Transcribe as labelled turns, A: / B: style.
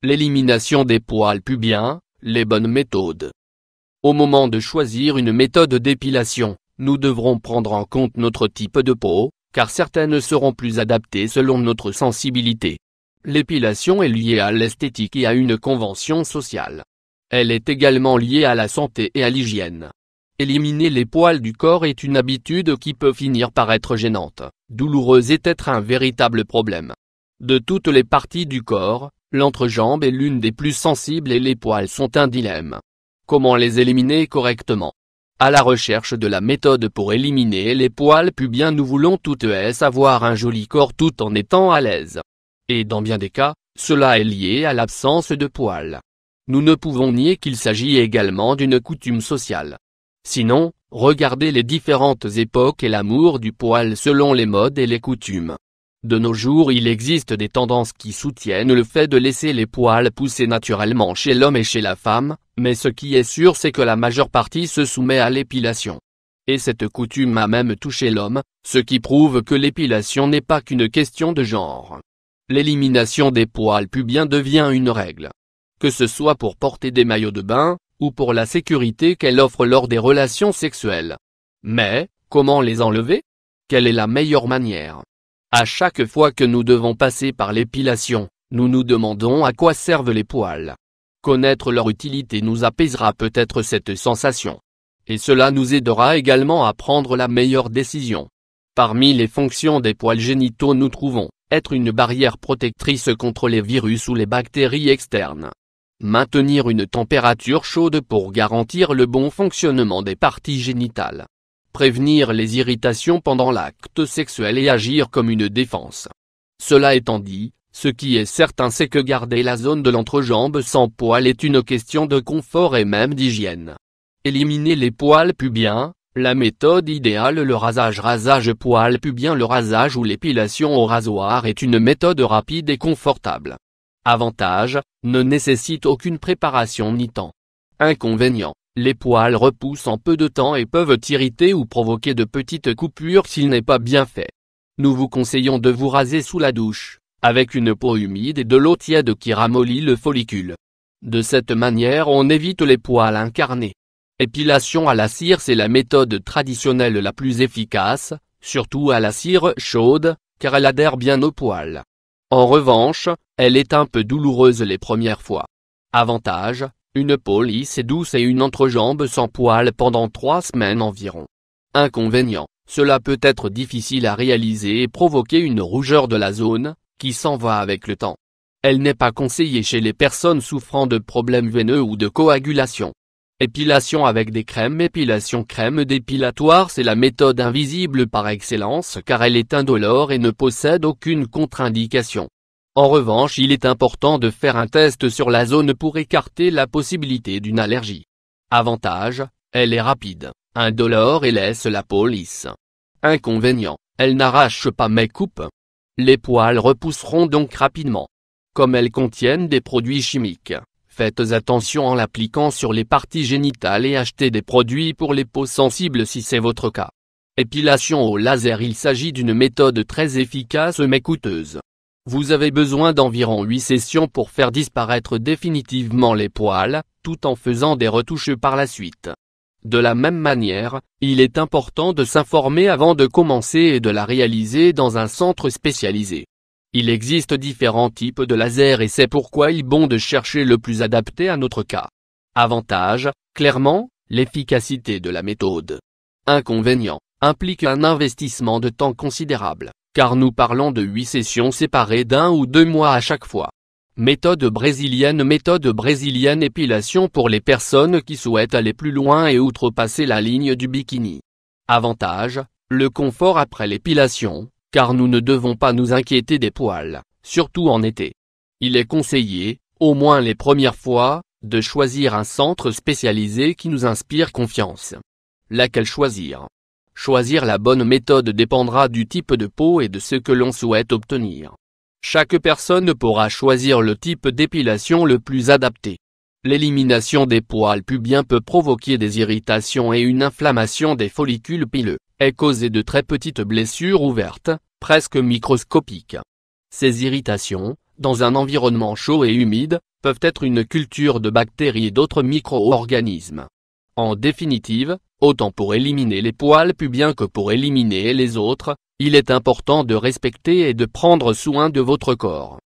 A: L'élimination des poils pubiens, les bonnes méthodes. Au moment de choisir une méthode d'épilation, nous devrons prendre en compte notre type de peau, car certaines seront plus adaptées selon notre sensibilité. L'épilation est liée à l'esthétique et à une convention sociale. Elle est également liée à la santé et à l'hygiène. Éliminer les poils du corps est une habitude qui peut finir par être gênante, douloureuse et être un véritable problème. De toutes les parties du corps, l'entrejambe est l'une des plus sensibles et les poils sont un dilemme. Comment les éliminer correctement? À la recherche de la méthode pour éliminer les poils pubiens, nous voulons toutes avoir un joli corps tout en étant à l'aise. Et dans bien des cas, cela est lié à l'absence de poils. Nous ne pouvons nier qu'il s'agit également d'une coutume sociale. Sinon, regardez les différentes époques et l'amour du poil selon les modes et les coutumes. De nos jours, il existe des tendances qui soutiennent le fait de laisser les poils pousser naturellement chez l'homme et chez la femme, mais ce qui est sûr c'est que la majeure partie se soumet à l'épilation. Et cette coutume a même touché l'homme, ce qui prouve que l'épilation n'est pas qu'une question de genre. L'élimination des poils pubiens devient une règle. Que ce soit pour porter des maillots de bain, ou pour la sécurité qu'elle offre lors des relations sexuelles. Mais, comment les enlever? Quelle est la meilleure manière? À chaque fois que nous devons passer par l'épilation, nous nous demandons à quoi servent les poils. Connaître leur utilité nous apaisera peut-être cette sensation. Et cela nous aidera également à prendre la meilleure décision. Parmi les fonctions des poils génitaux, nous trouvons être une barrière protectrice contre les virus ou les bactéries externes. Maintenir une température chaude pour garantir le bon fonctionnement des parties génitales. Prévenir les irritations pendant l'acte sexuel et agir comme une défense. Cela étant dit, ce qui est certain c'est que garder la zone de l'entrejambe sans poils est une question de confort et même d'hygiène. Éliminer les poils pubiens, la méthode idéale le rasage poils pubiens. Le rasage ou l'épilation au rasoir est une méthode rapide et confortable. Avantage, ne nécessite aucune préparation ni temps. Inconvénient, les poils repoussent en peu de temps et peuvent irriter ou provoquer de petites coupures s'il n'est pas bien fait. Nous vous conseillons de vous raser sous la douche, avec une peau humide et de l'eau tiède qui ramollit le follicule. De cette manière on évite les poils incarnés. Épilation à la cire, c'est la méthode traditionnelle la plus efficace, surtout à la cire chaude, car elle adhère bien aux poils. En revanche, elle est un peu douloureuse les premières fois. Avantage, une peau lisse et douce et une entrejambe sans poils pendant 3 semaines environ. Inconvénient, cela peut être difficile à réaliser et provoquer une rougeur de la zone, qui s'en va avec le temps. Elle n'est pas conseillée chez les personnes souffrant de problèmes veineux ou de coagulation. Épilation avec des crèmes. Épilation crème dépilatoire, c'est la méthode invisible par excellence car elle est indolore et ne possède aucune contre-indication. En revanche, il est important de faire un test sur la zone pour écarter la possibilité d'une allergie. Avantage, elle est rapide, indolore et laisse la peau lisse. Inconvénient, elle n'arrache pas mais coupe. Les poils repousseront donc rapidement. Comme elles contiennent des produits chimiques, faites attention en l'appliquant sur les parties génitales et achetez des produits pour les peaux sensibles si c'est votre cas. Épilation au laser. Il s'agit d'une méthode très efficace mais coûteuse. Vous avez besoin d'environ 8 sessions pour faire disparaître définitivement les poils, tout en faisant des retouches par la suite. De la même manière, il est important de s'informer avant de commencer et de la réaliser dans un centre spécialisé. Il existe différents types de lasers et c'est pourquoi il est bon de chercher le plus adapté à notre cas. Avantage, clairement, l'efficacité de la méthode. Inconvénient, implique un investissement de temps considérable, car nous parlons de 8 sessions séparées d'1 ou 2 mois à chaque fois. Méthode brésilienne. Méthode brésilienne. Épilation pour les personnes qui souhaitent aller plus loin et outrepasser la ligne du bikini. Avantage, le confort après l'épilation, car nous ne devons pas nous inquiéter des poils, surtout en été. Il est conseillé, au moins les premières fois, de choisir un centre spécialisé qui nous inspire confiance. Laquelle choisir? Choisir la bonne méthode dépendra du type de peau et de ce que l'on souhaite obtenir. Chaque personne pourra choisir le type d'épilation le plus adapté. L'élimination des poils pubiens peut provoquer des irritations et une inflammation des follicules pileux, et causer de très petites blessures ouvertes, presque microscopiques. Ces irritations, dans un environnement chaud et humide, peuvent être une culture de bactéries et d'autres micro-organismes. En définitive, autant pour éliminer les poils pubiens que pour éliminer les autres, il est important de respecter et de prendre soin de votre corps.